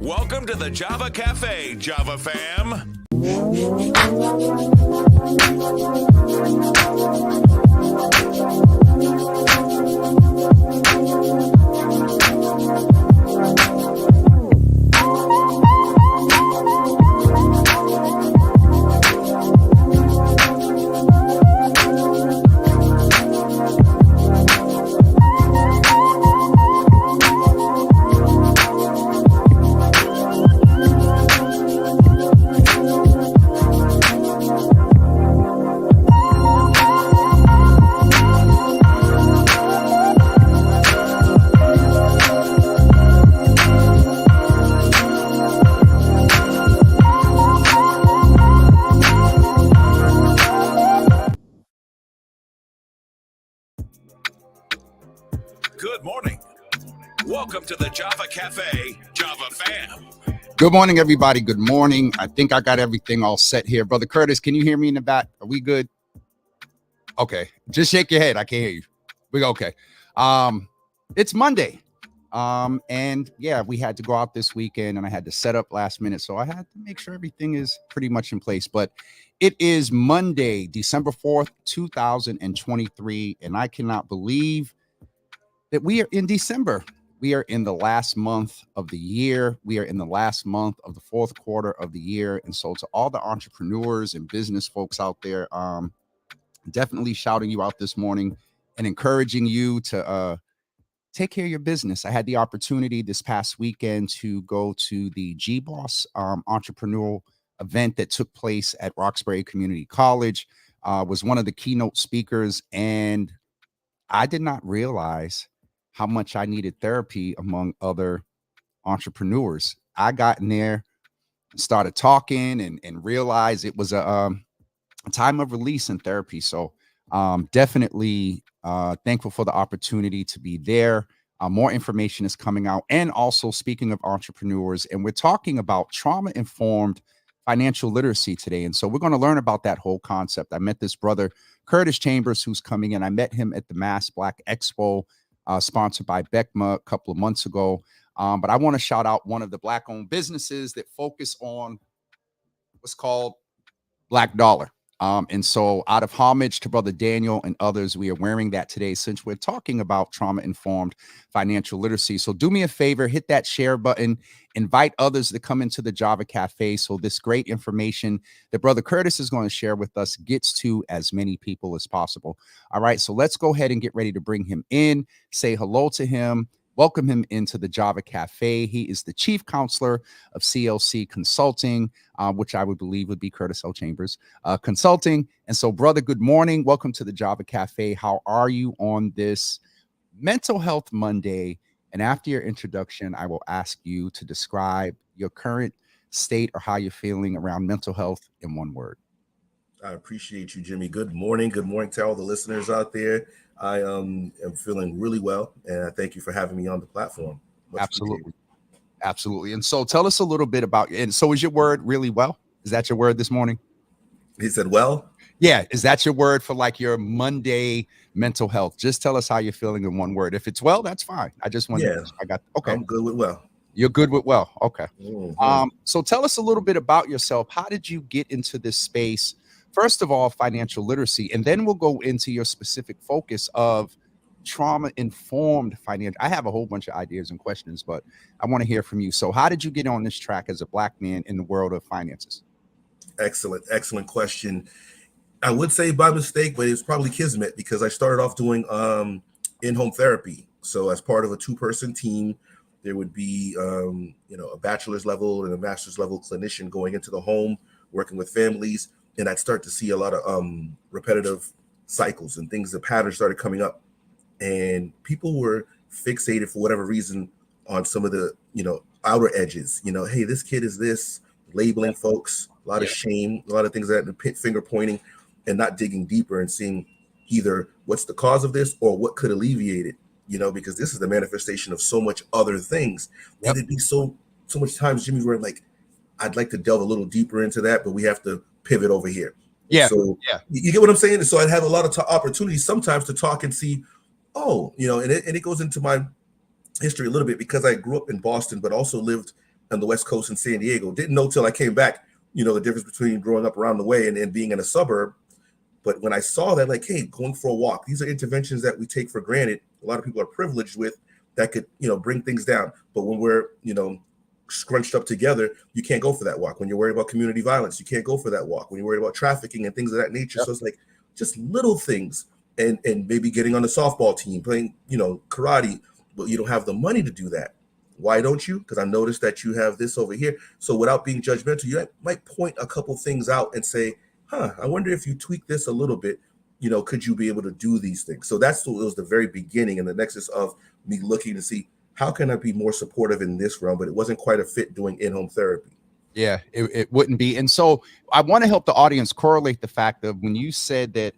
Welcome to the Java Cafe, Java fam. Good morning. Welcome to the Java Cafe, Java fam. Good morning, everybody. Good morning. I think I got everything all set here. Brother Curtis, can you hear me in the back? Are we good? Okay. Just shake your head. I can't hear you. We okay. It's Monday. And yeah, we had to go out this weekend and I had to set up last minute. So I had to make sure everything is pretty much in place. But it is Monday, December 4th, 2023. And I cannot believe that we are in December. We are in the last month of the year. We are in the last month of the fourth quarter of the year. And so to all the entrepreneurs and business folks out there, definitely shouting you out this morning and encouraging you to take care of your business. I had the opportunity this past weekend to go to the GBoss entrepreneurial event that took place at Roxbury Community College. Was one of the keynote speakers, and I did not realize how much I needed therapy among other entrepreneurs. I got in there, started talking, and realized it was a time of release and therapy. So definitely thankful for the opportunity to be there. More information is coming out. And also, speaking of entrepreneurs, and we're talking about trauma-informed financial literacy today. And so we're going to learn about that whole concept. I met this brother, Curtis Chambers, who's coming in. I met him at the Mass Black Expo, sponsored by BECMA a couple of months ago. But I want to shout out one of the Black-owned businesses that focus on what's called Black Dollar. And so out of homage to Brother Daniel and others, we are wearing that today since we're talking about trauma-informed financial literacy. So do me a favor, hit that share button, invite others to come into the Java Cafe so this great information that Brother Curtis is going to share with us gets to as many people as possible. All right, so let's go ahead and get ready to bring him in, say hello to him, welcome him into the Java Cafe. He is the chief counselor of CLC Consulting, which I would believe would be Curtis L. Chambers Consulting. And so, brother, good morning. Welcome to the Java Cafe. How are you on this Mental Health Monday? And after your introduction, I will ask you to describe your current state or how you're feeling around mental health in one word. I appreciate you, Jimmy. Good morning. Good morning to all the listeners out there. I am feeling really well, and I thank you for having me on the platform. Absolutely. Absolutely. And so tell us a little bit about, and so is your word really well? Is that your word this morning? He said, well? Yeah. Is that your word for like your Monday mental health? Just tell us how you're feeling in one word. If it's well, that's fine. I just want to, okay. I'm good with well. You're good with well. Okay. Mm-hmm. So tell us a little bit about yourself. How did you get into this space? First of all, financial literacy, and then we'll go into your specific focus of trauma-informed financial. I have a whole bunch of ideas and questions, but I want to hear from you. So how did you get on this track as a Black man in the world of finances? Excellent question. I would say by mistake, but it's probably kismet because I started off doing in-home therapy. So as part of a two-person team, there would be a bachelor's level and a master's level clinician going into the home, working with families. And I'd start to see a lot of repetitive cycles and things, the patterns started coming up. And people were fixated for whatever reason on some of the, outer edges. Hey, this kid is this, labeling folks, a lot of shame, a lot of things that finger pointing and not digging deeper and seeing either what's the cause of this or what could alleviate it, because this is the manifestation of so much other things. And it'd be so much times, Jimmy, where like, I'd like to delve a little deeper into that, but we have to pivot over here. Yeah. So you get what I'm saying? And so I'd have a lot of opportunities sometimes to talk and see, and it goes into my history a little bit because I grew up in Boston, but also lived on the West Coast in San Diego. Didn't know till I came back, the difference between growing up around the way and being in a suburb. But when I saw that, like, hey, going for a walk, these are interventions that we take for granted. A lot of people are privileged with that could, bring things down. But when we're, scrunched up together, you can't go for that walk. When you're worried about community violence, you can't go for that walk. When you're worried about trafficking and things of that nature. Yep. So it's like just little things, and maybe getting on the softball team, playing, karate, but you don't have the money to do that. Why don't you? Because I noticed that you have this over here. So without being judgmental, you might point a couple things out and say, I wonder if you tweak this a little bit, could you be able to do these things? So it was the very beginning and the nexus of me looking to see, how can I be more supportive in this realm? But it wasn't quite a fit doing in-home therapy. Yeah, it wouldn't be. And so I want to help the audience correlate the fact of when you said that,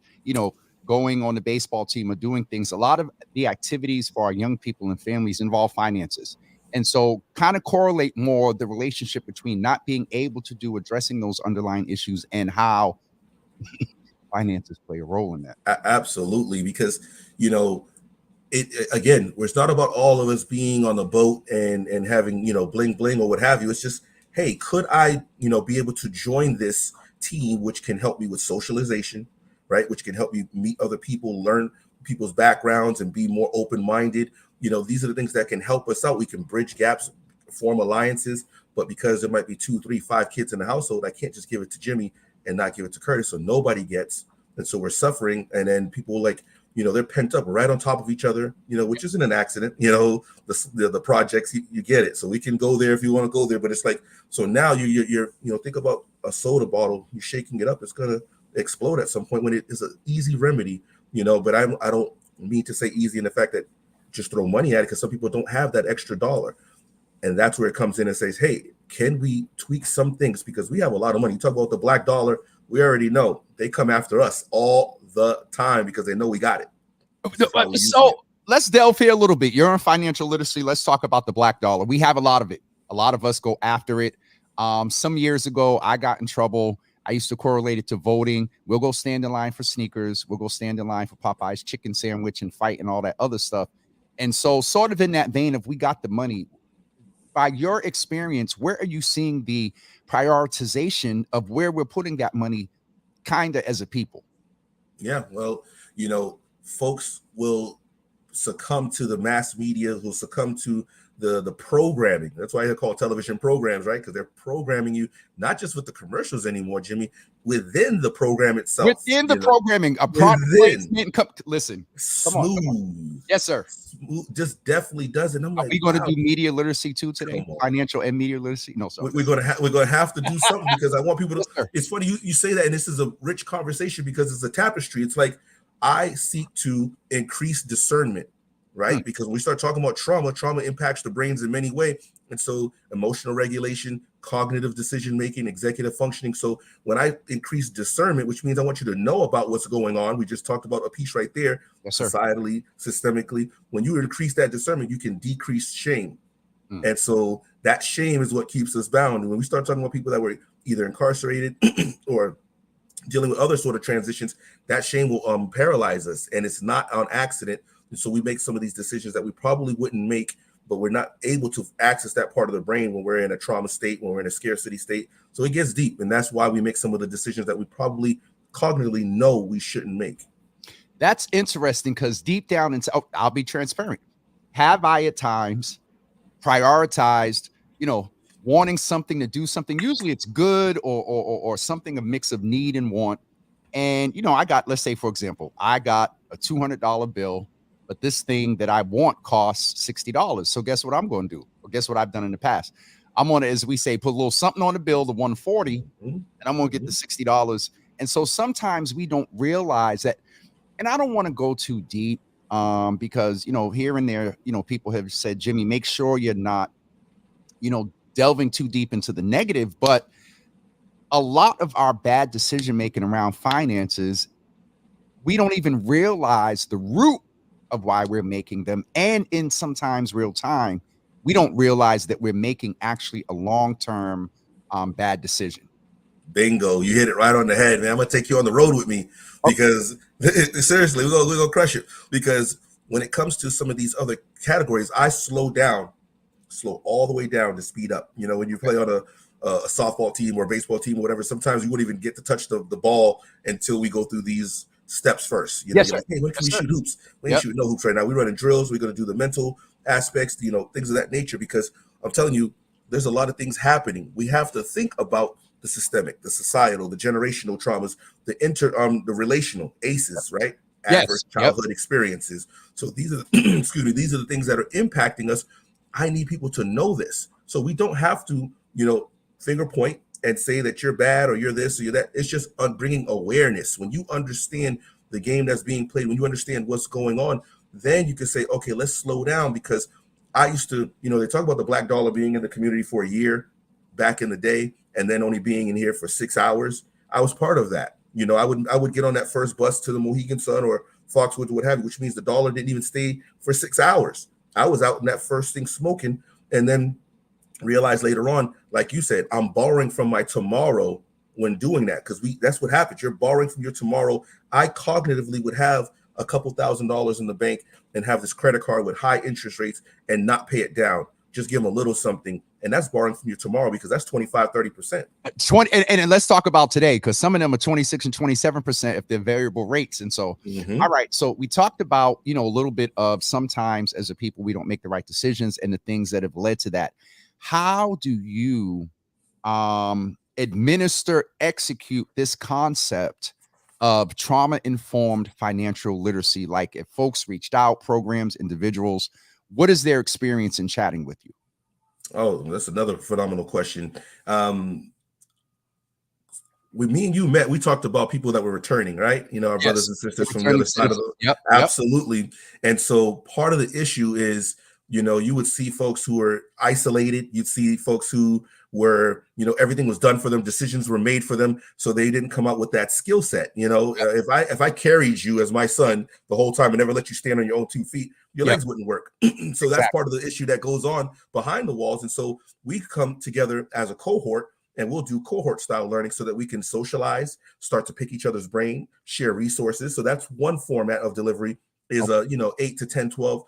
going on the baseball team or doing things, a lot of the activities for our young people and families involve finances. And so kind of correlate more the relationship between not being able to addressing those underlying issues and how finances play a role in that. Absolutely. Because, it's not about all of us being on the boat and having, bling, bling or what have you. It's just, hey, could I, be able to join this team, which can help me with socialization, right? Which can help me meet other people, learn people's backgrounds and be more open-minded. These are the things that can help us out. We can bridge gaps, form alliances, but because there might be 2, 3, 5 kids in the household, I can't just give it to Jimmy and not give it to Curtis. So nobody gets, and so we're suffering. And then people they're pent up right on top of each other, which isn't an accident, the projects, you get it. So we can go there if you want to go there, but it's like, so now you're think about a soda bottle, you're shaking it up, it's going to explode at some point when it is an easy remedy, but I don't mean to say easy in the fact that just throw money at it, because some people don't have that extra dollar. And that's where it comes in and says, hey, can we tweak some things? Because we have a lot of money. You talk about the black dollar, we already know they come after us all the time because they know we got it. So let's delve here a little bit. You're in financial literacy. Let's talk about the black dollar. We have a lot of it. A lot of us go after it. Some years ago, I got in trouble. I used to correlate it to voting. We'll go stand in line for sneakers. We'll go stand in line for Popeye's chicken sandwich and fight and all that other stuff. And so sort of in that vein, if we got the money, by your experience, where are you seeing the prioritization of where we're putting that money kind of as a people? Yeah, well, folks will succumb to the mass media, will succumb to the programming. That's why I call television programs, right? Because they're programming you not just with the commercials anymore, Jimmy, within the program itself. Within the programming, a product placement. Listen, smooth. Come on. Yes, sir. Smooth, just definitely does it. I'm like, are we going to do media literacy too today? Financial and media literacy? No, sir. We're going to have to do something because I want people to. Yes, it's funny you say that, and this is a rich conversation because it's a tapestry. It's like I seek to increase discernment. Right. Because when we start talking about trauma impacts the brains in many ways. And so emotional regulation, cognitive decision making, executive functioning. So when I increase discernment, which means I want you to know about what's going on. We just talked about a piece right there, yes, societally, systemically. When you increase that discernment, you can decrease shame. And so that shame is what keeps us bound. And when we start talking about people that were either incarcerated or dealing with other sort of transitions, that shame will paralyze us. And it's not on accident. And so we make some of these decisions that we probably wouldn't make, but we're not able to access that part of the brain when we're in a trauma state, when we're in a scarcity state. So it gets deep. And that's why we make some of the decisions that we probably cognitively know we shouldn't make. That's interesting because deep down inside, I'll be transparent. Have I at times prioritized, wanting something to do something? Usually it's good or something, a mix of need and want. And, I got, let's say, for example, I got a $200 bill. But this thing that I want costs $60. So guess what I'm going to do? Or guess what I've done in the past? I'm going to, as we say, put a little something on the bill, the $140, and I'm going to get the $60. And so sometimes we don't realize that. And I don't want to go too deep because, here and there, people have said, Jimmy, make sure you're not, delving too deep into the negative. But a lot of our bad decision making around finances, we don't even realize the root of why we're making them. And in sometimes real time, we don't realize that we're making actually a long-term bad decision. Bingo. You hit it right on the head, man. I'm going to take you on the road with me because seriously, we're going to crush it. Because when it comes to some of these other categories, I slow down slow all the way down to speed up. You know, when you play on a softball team or a baseball team or whatever, sometimes you wouldn't even get to touch the ball until we go through these steps first. You know, Yes, you're sir. like, hey, when can Yes, we sir. shoot hoops? We ain't Yep. shooting no hoops right now. We're running drills. We're going to do the mental aspects, you know, things of that nature, because I'm telling you, there's a lot of things happening. We have to think about the systemic, the societal, the generational traumas, the relational ACEs, right? Yes. Adverse Yep. childhood experiences. So these are excuse me, these are the things that are impacting us. I need people to know this. So we don't have to, you know, finger point and say that you're bad or you're this or you're that. It's just bringing awareness. When you understand the game that's being played, when you understand what's going on, then you can say, okay, let's slow down. Because I used to, you know, they talk about the black dollar being in the community for a year back in the day, and then only being in here for 6 hours. I was part of that. You know, I would get on that first bus to the Mohegan Sun or Foxwoods or what have you, which means the dollar didn't even stay for 6 hours. I was out in that first thing smoking, and then realized later on, like you said, I'm borrowing from my tomorrow when doing that, because that's what happens. You're borrowing from your tomorrow. I cognitively would have a couple $1,000s in the bank and have this credit card with high interest rates and not pay it down. Just give them a little something. And that's borrowing from your tomorrow, because that's 25-30%. 20 and let's talk about today, because some of them are 26 and 27% if they're variable rates. And so, all right. So we talked about, you know, a little bit of sometimes as a people, we don't make the right decisions and the things that have led to that. How do you execute this concept of trauma-informed financial literacy? Like if folks reached out, programs, individuals, what is their experience in chatting with you? Oh, that's another phenomenal question. When me and you met, we talked about people that were returning, right? You know, our brothers and sisters from the other side of the. Yep. Absolutely. And so part of the issue is, you know, you would see folks who were isolated. You'd see folks who were, you know, everything was done for them. Decisions were made for them. So they didn't come out with that skill set. You know, if I carried you as my son the whole time and never let you stand on your own 2 feet, your legs wouldn't work. So that's part of the issue that goes on behind the walls. And so we come together as a cohort, and we'll do cohort style learning so that we can socialize, start to pick each other's brain, share resources. So that's one format of delivery, is a, you know, 8 to 10, 12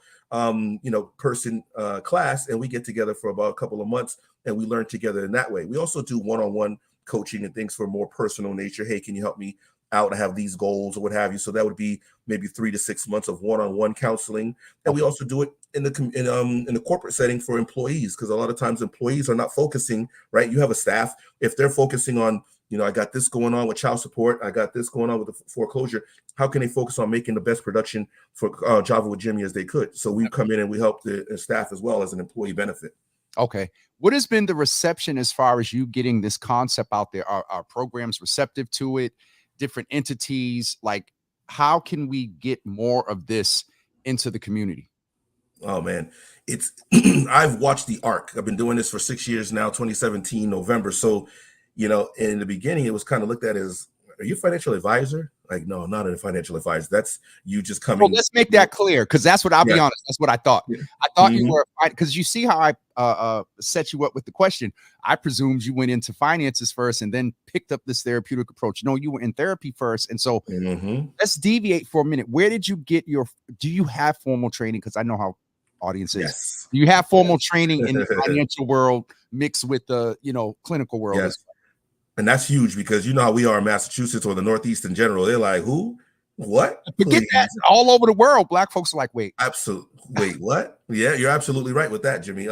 you know, person class, and we get together for about a couple of months and we learn together in that way. We also do one-on-one coaching and things for more personal nature. Hey, can you help me out? I have these goals or what have you. So that would be maybe 3 to 6 months of one-on-one counseling. And we also do it in the corporate setting for employees, because a lot of times employees are not focusing, right? You have a staff. If they're focusing on, you know, I got this going on with child support, I got this going on with the foreclosure, how can they focus on making the best production for Java with Jimmy as they could? So we come in and we help the staff as well as an employee benefit. Okay. What has been the reception as far as you getting this concept out there? Are programs receptive to it? Different entities? Like, how can we get more of this into the community? Oh man, it's I've watched the arc. I've been doing this for 6 years now, 2017 November. So, you know, in the beginning, it was kind of looked at as, are you a financial advisor? Like, no, I'm not a financial advisor. That's you just coming. Well, let's make that clear, because that's what I'll be honest. That's what I thought. Yeah. I thought you were, because you see how I set you up with the question. I presumed you went into finances first and then picked up this therapeutic approach. No, you were in therapy first. And so let's deviate for a minute. Where did you get do you have formal training? Because I know how audiences. Yes. Do you have formal training in the financial world mixed with the, you know, clinical world? Yes. And that's huge, because you know how we are in Massachusetts or the Northeast in general. They're like, who? What? Forget that. All over the world, Black folks are like, wait. Absolutely. Wait, what? Yeah, you're absolutely right with that, Jimmy.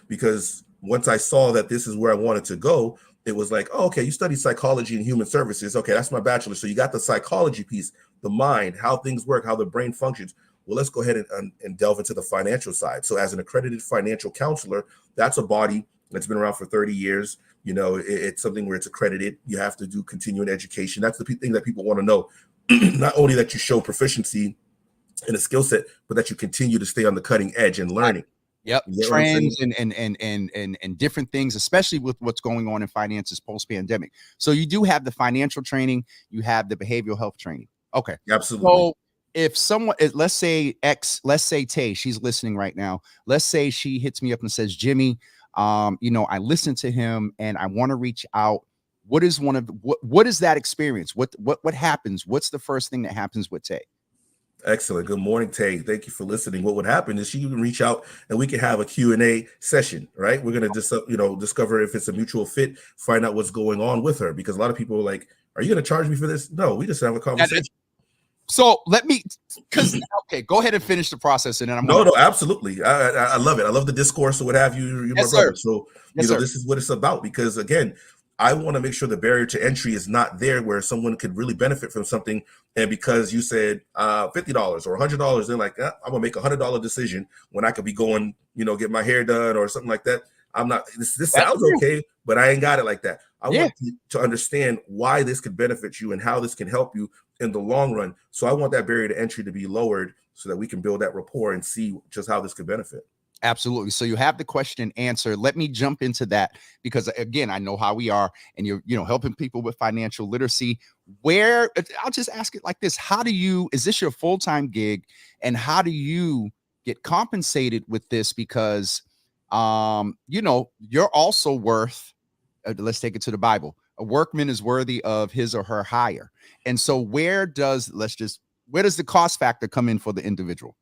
Because once I saw that this is where I wanted to go, it was like, oh, okay, you study psychology and human services. Okay, that's my bachelor. So you got the psychology piece, the mind, how things work, how the brain functions. Well, let's go ahead and delve into the financial side. So as an accredited financial counselor, that's a body that's been around for 30 years. You know, it's something where it's accredited. You have to do continuing education. That's the thing that people want to know. Not only that you show proficiency in a skill set, but that you continue to stay on the cutting edge and learning. Yep. Trends and different things, especially with what's going on in finances post-pandemic. So you do have the financial training, you have the behavioral health training. Okay. Absolutely. So if someone, let's say Tay, she's listening right now. Let's say she hits me up and says, Jimmy, you know, I listened to him and I want to reach out. What is what is that experience? What happens? What's the first thing that happens with Tay? Excellent. Good morning, Tay. Thank you for listening. What would happen is she can reach out and we can have a Q&A session, right? We're going to just, discover if it's a mutual fit, find out what's going on with her. Because a lot of people are like, are you going to charge me for this? No, we just have a conversation. So let me, okay, go ahead and finish the process. And then No, absolutely. I love it. I love the discourse or what have you. You're Yes, my brother. sir. So, Yes, sir. this is what it's about. Because again, I want to make sure the barrier to entry is not there where someone could really benefit from something. And because you said $50 or $100, they're like, I'm going to make $100 decision when I could be going, get my hair done or something like that. I'm not, this sounds okay, but I ain't got it like that. I want you to understand why this could benefit you and how this can help you in the long run. So I want that barrier to entry to be lowered so that we can build that rapport and see just how this could benefit. Absolutely. So you have the question and answer. Let me jump into that because again, I know how we are and you're, helping people with financial literacy. I'll just ask it like this. Is this your full-time gig and how do you get compensated with this? Because, you're also worth, let's take it to the Bible. A workman is worthy of his or her hire. And so where does the cost factor come in for the individual?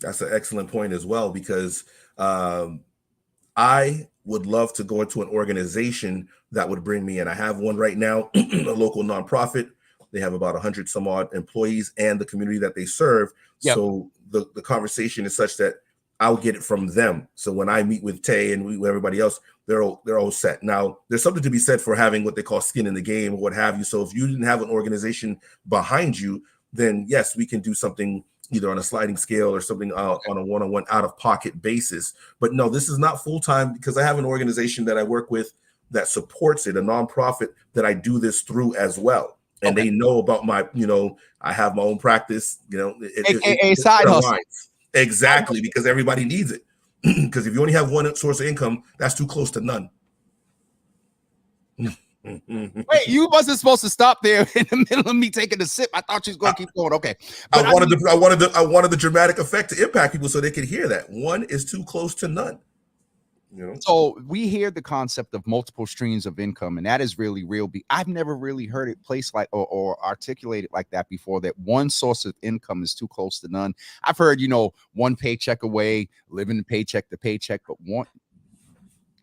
That's an excellent point as well, because I would love to go into an organization that would bring me in. I have one right now, a local nonprofit. They have about 100 some odd employees and the community that they serve. Yep. So the conversation is such that I'll get it from them. So when I meet with Tay and with everybody else, they're all set. Now, there's something to be said for having what they call skin in the game or what have you. So if you didn't have an organization behind you, then yes, we can do something either on a sliding scale or something on a one-on-one out-of-pocket basis. But no, this is not full-time because I have an organization that I work with that supports it, a nonprofit that I do this through as well. And they know about my, I have my own practice, a side hustle. Exactly, because everybody needs it. Because if you only have one source of income, that's too close to none. Wait, you wasn't supposed to stop there in the middle of me taking a sip. I thought you was going to keep going. Okay, but I wanted the dramatic effect to impact people so they could hear that one is too close to none. So we hear the concept of multiple streams of income, and that is really real. I've never really heard it placed like or articulated like that before. That one source of income is too close to none. I've heard one paycheck away, living paycheck to paycheck, but one.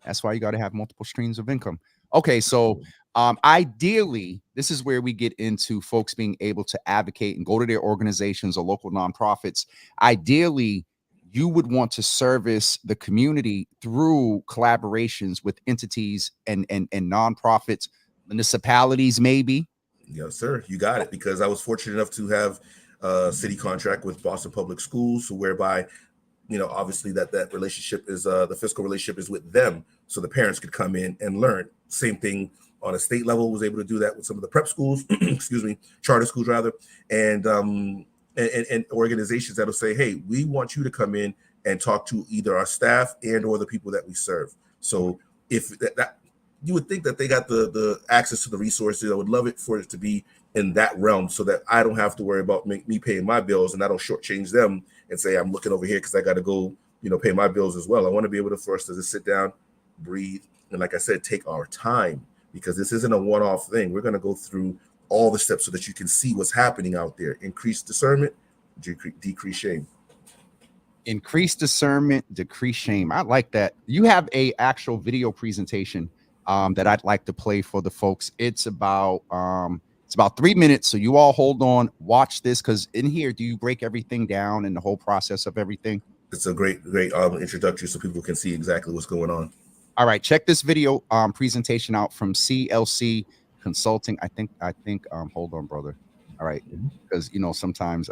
That's why you got to have multiple streams of income. Okay, so ideally, this is where we get into folks being able to advocate and go to their organizations or local nonprofits. Ideally, you would want to service the community through collaborations with entities and nonprofits, municipalities, maybe. Yes, sir. You got it. Because I was fortunate enough to have a city contract with Boston Public Schools, whereby obviously that relationship is the fiscal relationship is with them, so the parents could come in and learn. Same thing on a state level, was able to do that with some of the prep schools, charter schools rather, and organizations that'll say, hey, we want you to come in and talk to either our staff and or the people that we serve. So if that you would think that they got the access to the resources, I would love it for it to be in that realm so that I don't have to worry about me paying my bills and I don't shortchange them and say I'm looking over here because I got to go, pay my bills as well. I want to be able for us to just sit down, breathe, and like I said, take our time, because this isn't a one-off thing. We're going to go through all the steps so that you can see what's happening out there. Increase discernment, decrease shame. Increase discernment, decrease shame. I like that. You have a actual video presentation that I'd like to play for the folks. It's about 3 minutes. So you all hold on, watch this, because in here, do you break everything down and the whole process of everything? It's a great introductory so people can see exactly what's going on. All right, check this video presentation out from CLC Consulting. I think hold on, brother. All right, because sometimes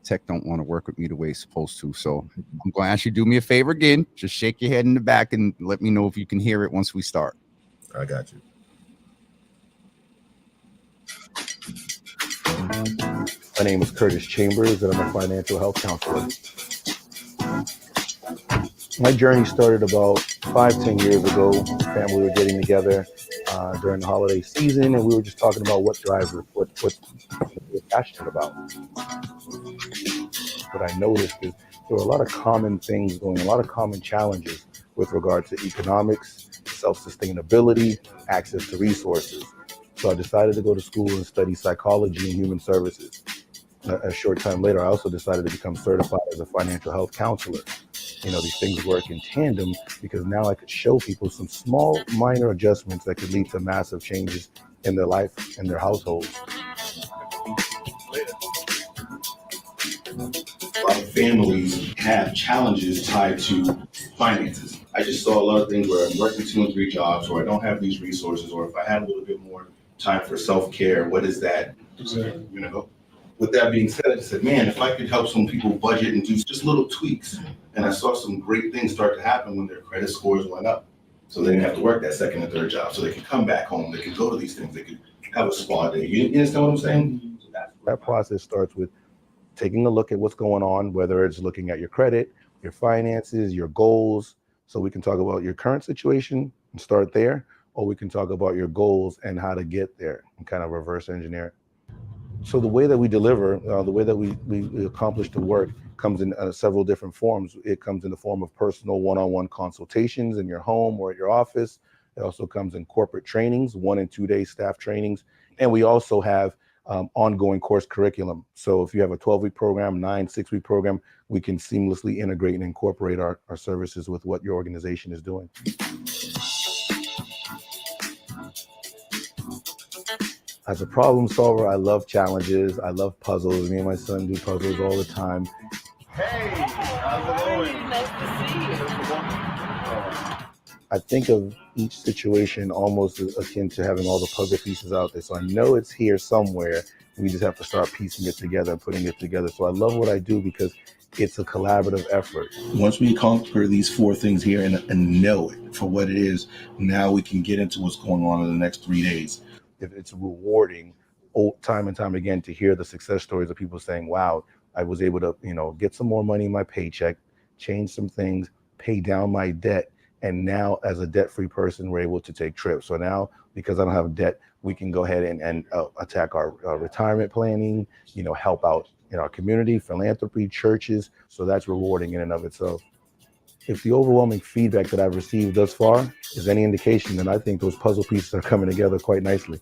tech don't want to work with me the way it's supposed to. So I'm going to ask you to do me a favor again. Just shake your head in the back and let me know if you can hear it once we start. I got you. My name is Curtis Chambers, and I'm a financial health counselor. My journey started about 5-10 years ago. Family were getting together during the holiday season, and we were just talking about what drives us, what we're passionate about. What I noticed is there were a lot of common things going, a lot of common challenges with regard to economics, self-sustainability, access to resources. So I decided to go to school and study psychology and human services. a short time later, I also decided to become certified as a financial health counselor. These things work in tandem because now I could show people some small, minor adjustments that could lead to massive changes in their life and their households. A lot of families have challenges tied to finances. I just saw a lot of things where I'm working 2 and 3 jobs, or I don't have these resources, or if I had a little bit more time for self-care, what is that? With that being said, I said, man, if I could help some people budget and do just little tweaks. And I saw some great things start to happen when their credit scores went up. So they didn't have to work that second and third job. So they could come back home. They could go to these things. They could have a spa day. You understand what I'm saying? That process starts with taking a look at what's going on, whether it's looking at your credit, your finances, your goals. So we can talk about your current situation and start there, or we can talk about your goals and how to get there and kind of reverse engineer it. So the way that we deliver, the way that we accomplish the work comes in several different forms. It comes in the form of personal one-on-one consultations in your home or at your office. It also comes in corporate trainings, 1 and 2 day staff trainings. And we also have ongoing course curriculum. So if you have a 12-week program, 9, 6-week program, we can seamlessly integrate and incorporate our services with what your organization is doing. As a problem solver, I love challenges. I love puzzles. Me and my son do puzzles all the time. Hey, how's it going? Nice to see you. I think of each situation almost as akin to having all the puzzle pieces out there. So I know it's here somewhere. We just have to start piecing it together and putting it together. So I love what I do because it's a collaborative effort. Once we conquer these 4 things here and know it for what it is, now we can get into what's going on in the next 3 days. If it's rewarding time and time again to hear the success stories of people saying, wow, I was able to, get some more money in my paycheck, change some things, pay down my debt. And now as a debt-free person, we're able to take trips. So now, because I don't have debt, we can go ahead and attack our retirement planning, help out in our community, philanthropy, churches. So that's rewarding in and of itself. If the overwhelming feedback that I've received thus far is any indication, then I think those puzzle pieces are coming together quite nicely.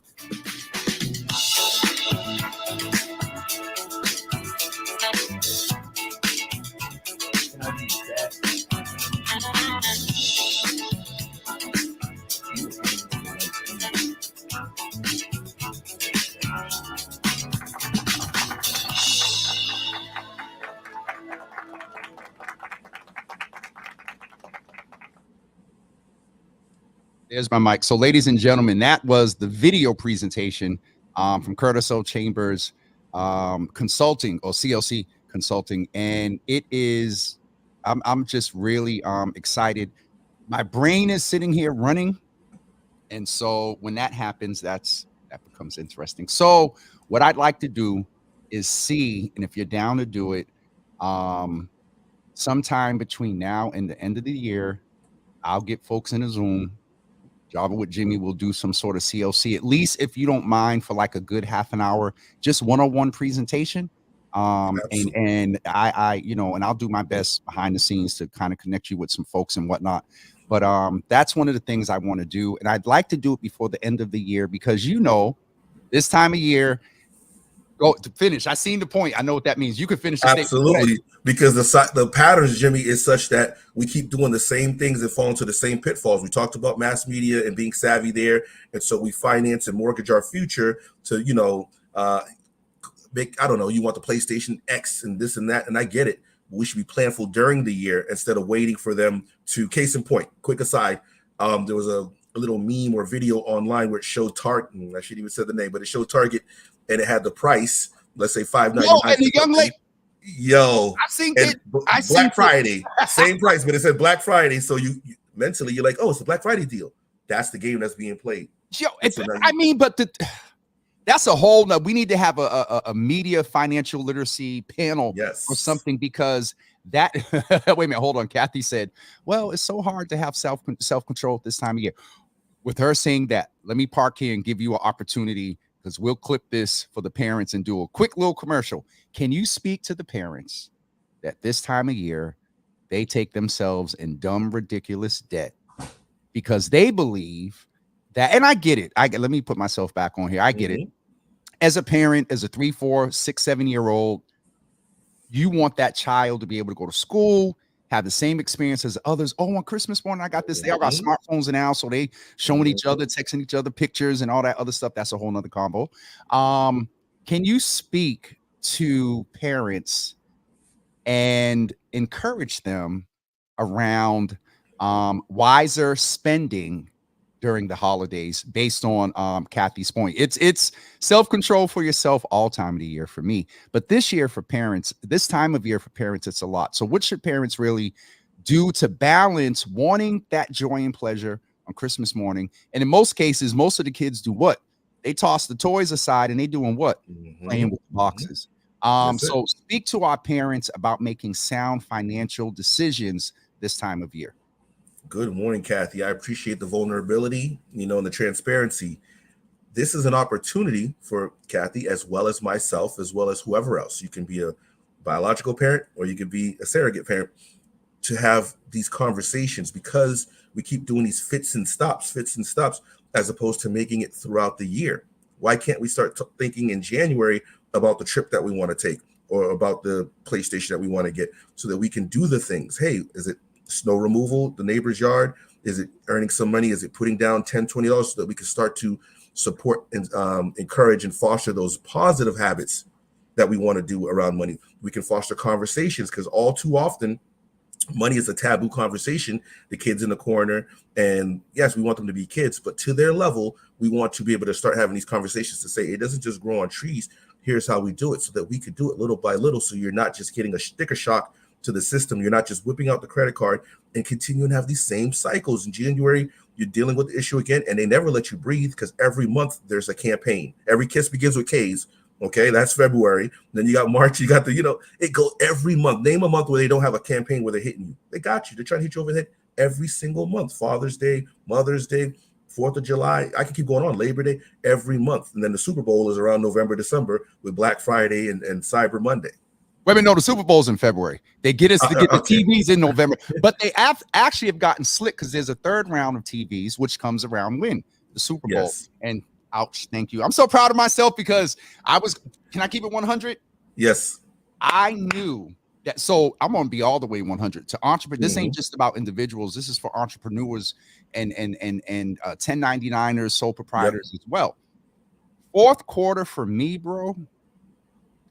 There's my mic. So, ladies and gentlemen, that was the video presentation from Curtis O. Chambers Consulting, or CLC Consulting, and it is. I'm just really excited. My brain is sitting here running, and so when that happens, that becomes interesting. So, what I'd like to do is see, and if you're down to do it, sometime between now and the end of the year, I'll get folks in a Zoom. Java with Jimmy will do some sort of CLC, at least if you don't mind, for like a good half an hour, just one-on-one presentation. And I, and I'll do my best behind the scenes to kind of connect you with some folks and whatnot. But that's one of the things I want to do. And I'd like to do it before the end of the year because, this time of year, go to finish. I seen the point. I know what that means. You can finish the Absolutely. Because the patterns, Jimmy, is such that we keep doing the same things and fall into the same pitfalls. We talked about mass media and being savvy there. And so we finance and mortgage our future to, make, I don't know, you want the PlayStation X and this and that. And I get it. But we should be planful during the year instead of waiting for them to, case in point, quick aside. There was a little meme or video online where it showed Target. I shouldn't even say the name, but it showed Target and it had the price, let's say $5.99. Yo, and the young lady. Yo, I seen it. Black Friday, same price, but it said Black Friday. So you mentally, you're like, oh, it's a Black Friday deal. That's the game that's being played. Yo, that's a whole. No, we need to have a media financial literacy panel or something, because that. Wait a minute, hold on. Kathy said, well, it's so hard to have self-control at this time of year. With her saying that, let me park here and give you an opportunity, because we'll clip this for the parents and do a quick little commercial. Can you speak to the parents that this time of year, they take themselves in dumb, ridiculous debt because they believe that, and I get it. Let me put myself back on here. I get it. as a parent, as a 3, 4, 6, 7-year-old, you want that child to be able to go to school, have the same experience as others. Oh, on Christmas morning, I got this. They all got smartphones now, so they showing each other, texting each other pictures and all that other stuff. That's a whole nother combo. Can you speak to parents and encourage them around wiser spending during the holidays based on Kathy's point? It's self-control for yourself all time of the year for me. But this year for parents, this time of year for parents, it's a lot. So what should parents really do to balance wanting that joy and pleasure on Christmas morning? And in most cases, most of the kids do what? They toss the toys aside and they doing what? Playing with the boxes. So speak to our parents about making sound financial decisions this time of year. Good morning, Kathy. I appreciate the vulnerability, and the transparency. This is an opportunity for Kathy, as well as myself, as well as whoever else. You can be a biological parent or you can be a surrogate parent, to have these conversations, because we keep doing these fits and stops, as opposed to making it throughout the year. Why can't we start thinking in January about the trip that we want to take, or about the PlayStation that we want to get, so that we can do the things? Hey, is it snow removal, the neighbor's yard? Is it earning some money? Is it putting down $10, $20 so that we can start to support and encourage and foster those positive habits that we want to do around money? We can foster conversations, because all too often money is a taboo conversation. The kids in the corner, and yes, we want them to be kids, but to their level, we want to be able to start having these conversations to say, it doesn't just grow on trees. Here's how we do it, so that we could do it little by little. So you're not just getting a sticker shock to the system. You're not just whipping out the credit card and continuing to have these same cycles. In January, you're dealing with the issue again, and they never let you breathe, because every month there's a campaign. Every kiss begins with K's. Okay, that's February. Then you got March. You got it goes every month. Name a month where they don't have a campaign where they're hitting you. They got you. They're trying to hit you over the head every single month. Father's Day, Mother's Day, 4th of July. I can keep going on. Labor Day, every month. And then the Super Bowl is around November, December, with Black Friday and Cyber Monday. Women know the Super Bowl's in February. They get us to get the TVs in November, but they actually have gotten slick, because there's a third round of TVs, which comes around when? The Super Bowl. Yes. And ouch, thank you. I'm so proud of myself, because can I keep it 100? Yes. I knew that. So I'm going to be all the way 100 to entrepreneurs. This ain't just about individuals. This is for entrepreneurs and 1099ers, sole proprietors as well. Fourth quarter for me, bro,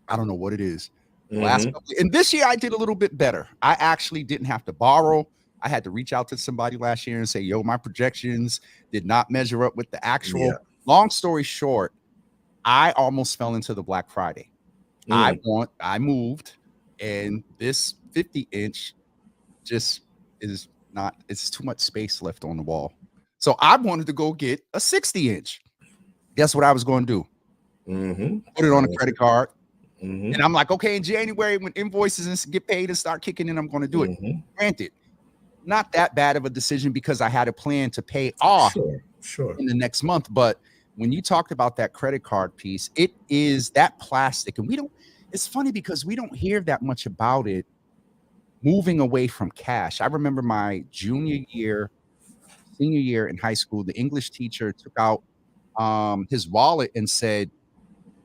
I don't know what it is. And this year I did a little bit better. I actually didn't have to borrow. I had to reach out to somebody last year and say, yo, my projections did not measure up with the actual. Yeah. Long story short, I almost fell into the Black Friday. I moved, and this 50-inch just is not, it's too much space left on the wall. So I wanted to go get a 60-inch. Guess what I was going to do? Put it on a credit card. And I'm like, okay, in January, when invoices get paid and start kicking in, I'm going to do it. Granted, not that bad of a decision, because I had a plan to pay off in the next month. But when you talked about that credit card piece, it is that plastic. And it's funny, because we don't hear that much about it moving away from cash. I remember my senior year in high school, the English teacher took out his wallet and said,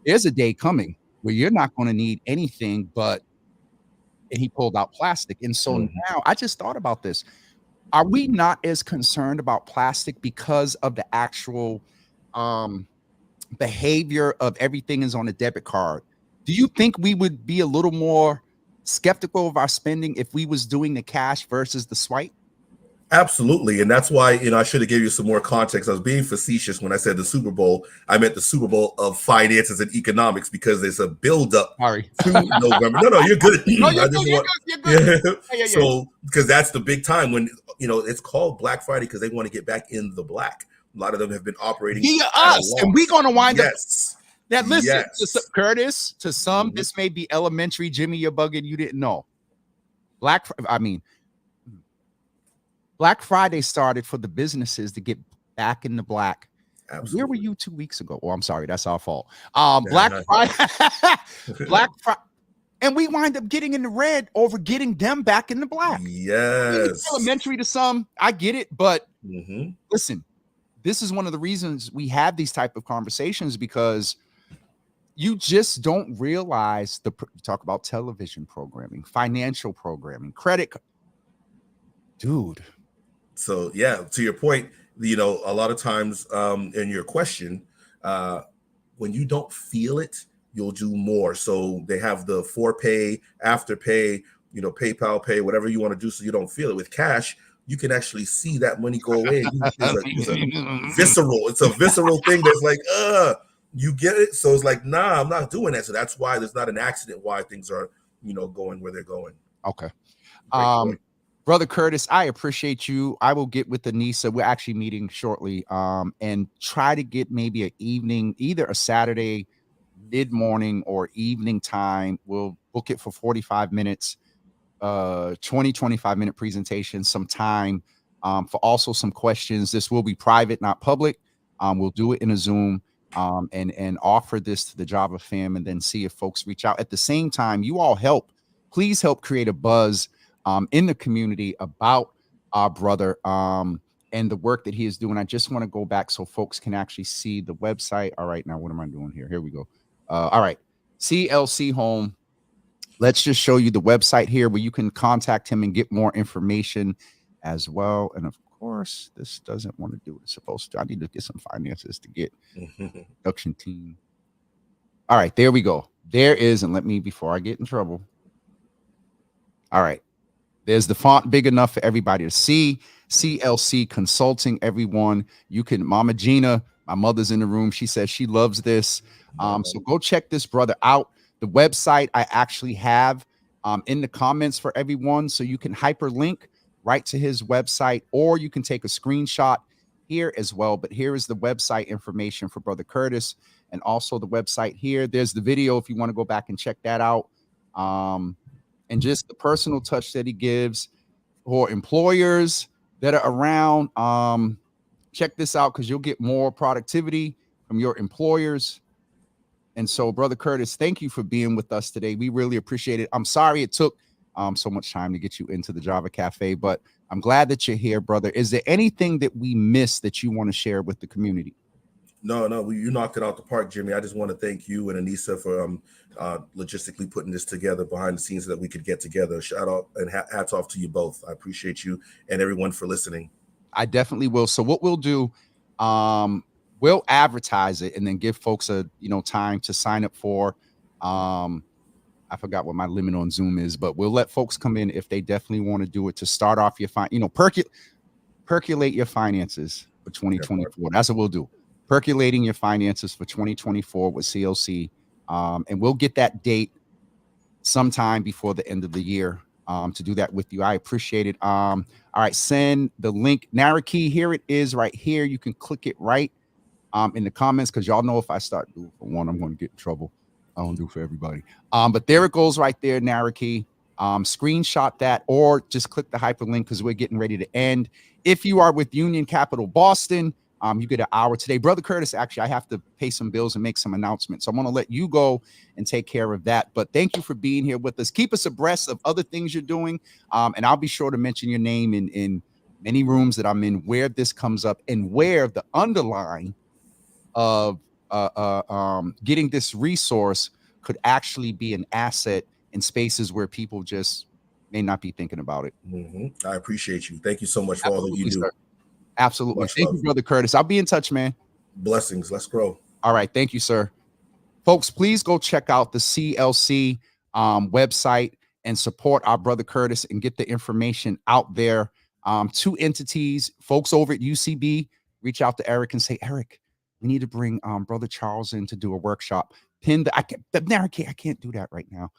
there's a day coming where you're not going to need anything and he pulled out plastic. And so now I just thought about this. Are we not as concerned about plastic because of the actual behavior of everything is on a debit card? Do you think we would be a little more skeptical of our spending if we was doing the cash versus the swipe? Absolutely. And that's why, I should have given you some more context. I was being facetious when I said the Super Bowl. I meant the Super Bowl of finances and economics, because there's a buildup to November. No, you're good. No, you're good. Yeah. So, because that's the big time when, it's called Black Friday, because they want to get back in the black. A lot of them have been operating via us, and we're going to wind up. Now, listen, Curtis, to some, this may be elementary. Jimmy, you're bugging. You didn't know. Black Friday started for the businesses to get back in the black. Absolutely. Where were you 2 weeks ago? Oh, I'm sorry. That's our fault. Black Friday. And we wind up getting in the red over getting them back in the black. Yes. It's elementary to some. I get it. But listen, this is one of the reasons we have these type of conversations, because You just don't realize talk about television programming, financial programming, credit. Dude. So yeah, to your point, you know, a lot of times in your question, when you don't feel it, you'll do more. So they have the ForePay, Afterpay, you know, PayPal Pay, whatever you want to do, so you don't feel it. With cash, you can actually see that money go away. It's a visceral thing that's like, you get it. So it's like, nah, I'm not doing that. So that's why there's not an accident why things are, you know, going where they're going. Okay. Great point. Brother Curtis, I appreciate you. I will get with Anissa. We're actually meeting shortly, and try to get maybe an evening, either a Saturday mid-morning or evening time. We'll book it for 45 minutes, 25-minute presentation, some time for also some questions. This will be private, not public. We'll do it in a Zoom and offer this to the Java fam, and then see if folks reach out. At the same time, you all please help create a buzz in the community about our brother and the work that he is doing. I just want to go back so folks can actually see the website. All right, now what am I doing here? Here we go. All right, CLC Home. Let's just show you the website here where you can contact him and get more information as well. And of course, this doesn't want to do what it's supposed to. I need to get some finances to get production team. All right, there we go. There is, and let me, before I get in trouble. All right. There's the font big enough for everybody to see. CLC Consulting, everyone. You can, Mama Gina, my mother's in the room. She says she loves this. So go check this brother out. The website I actually have in the comments for everyone. So you can hyperlink right to his website, or you can take a screenshot here as well. But here is the website information for Brother Curtis, and also the website here. There's the video if you want to go back and check that out. And just the personal touch that he gives for employers that are around. Check this out, because you'll get more productivity from your employers. And so, Brother Curtis, thank you for being with us today. We really appreciate it. I'm sorry it took so much time to get you into the Java Cafe, but I'm glad that you're here, brother. Is there anything that we missed that you want to share with the community? No, you knocked it out the park, Jimmy. I just want to thank you and Anissa for logistically putting this together behind the scenes so that we could get together. Shout out and hats off to you both. I appreciate you and everyone for listening. I definitely will. So what we'll do, we'll advertise it and then give folks a time to sign up for. I forgot what my limit on Zoom is, but we'll let folks come in if they definitely want to do it to start off your percolate your finances for 2024. That's what we'll do. Percolating your finances for 2024 with CLC. And we'll get that date sometime before the end of the year to do that with you. I appreciate it. All right, send the link. Naraki, here it is right here. You can click it right in the comments, because y'all know if I start doing for one, I'm going to get in trouble. I don't do for everybody. But there it goes right there, Naraki. Screenshot that or just click the hyperlink, because we're getting ready to end. If you are with Union Capital Boston, you get an hour today. Brother Curtis, actually, I have to pay some bills and make some announcements. So I'm going to let you go and take care of that. But thank you for being here with us. Keep us abreast of other things you're doing. And I'll be sure to mention your name in many rooms that I'm in where this comes up and where the underlying of getting this resource could actually be an asset in spaces where people just may not be thinking about it. I appreciate you. Thank you so much for all that you do. Sir. Absolutely. Much Thank love. you, Brother Curtis. I'll be in touch, man. Blessings. Let's grow. All right. Thank you, sir. Folks, please go check out the CLC website and support our Brother Curtis and get the information out there. 2 entities, folks over at UCB, reach out to Eric and say, Eric, we need to bring Brother Charles in to do a workshop. I can't do that right now.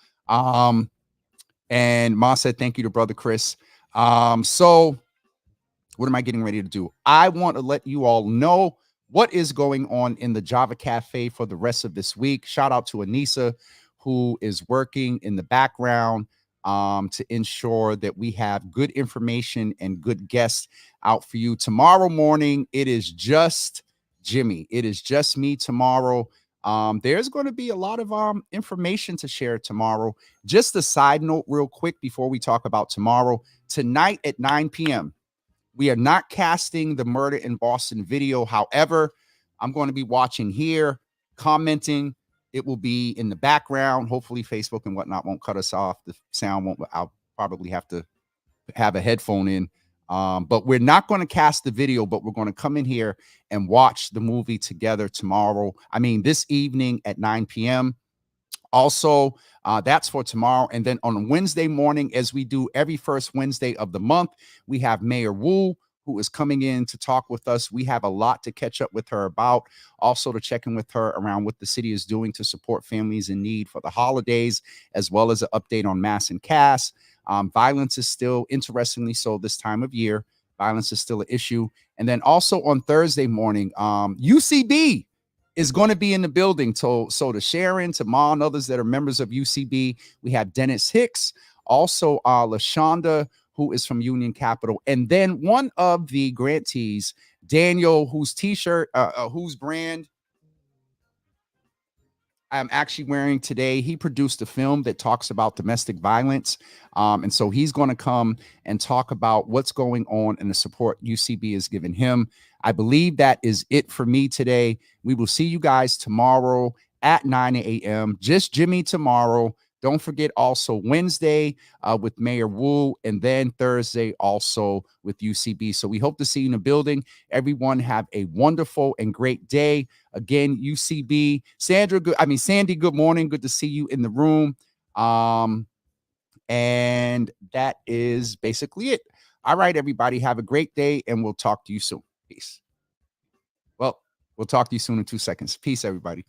And Ma said, thank you to Brother Chris. So what am I getting ready to do? I want to let you all know what is going on in the Java Cafe for the rest of this week. Shout out to Anissa, who is working in the background to ensure that we have good information and good guests out for you. Tomorrow morning, it is just Jimmy. It is just me tomorrow. There's going to be a lot of information to share tomorrow. Just a side note real quick before we talk about tomorrow. Tonight at 9 p.m., we are not casting the Murder in Boston video. However, I'm going to be watching here, commenting. It will be in the background. Hopefully Facebook and whatnot won't cut us off. The sound won't. I'll probably have to have a headphone in. But we're not going to cast the video, but we're going to come in here and watch the movie together tomorrow. I mean, this evening at 9 p.m. Also, that's for tomorrow. And then on Wednesday morning, as we do every first Wednesday of the month, we have Mayor Wu, who is coming in to talk with us. We have a lot to catch up with her about, also to check in with her around what the city is doing to support families in need for the holidays, as well as an update on Mass and Cass. Violence is still, interestingly so, this time of year. Violence is still an issue. And then also on Thursday morning, UCB is going to be in the building. So to Sharon, to Ma, and others that are members of UCB, we have Dennis Hicks, also LaShonda, who is from Union Capital. And then one of the grantees, Daniel, whose t-shirt, whose brand I'm actually wearing today. He produced a film that talks about domestic violence. And so he's going to come and talk about what's going on and the support UCB has given him. I believe that is it for me today. We will see you guys tomorrow at 9 a.m. Just Jimmy tomorrow. Don't forget also Wednesday with Mayor Wu, and then Thursday also with UCB. So we hope to see you in the building. Everyone have a wonderful and great day. Again, UCB. Sandy, good morning. Good to see you in the room. And that is basically it. All right, everybody, have a great day, and we'll talk to you soon. Peace. Well, we'll talk to you soon in 2 seconds. Peace, everybody.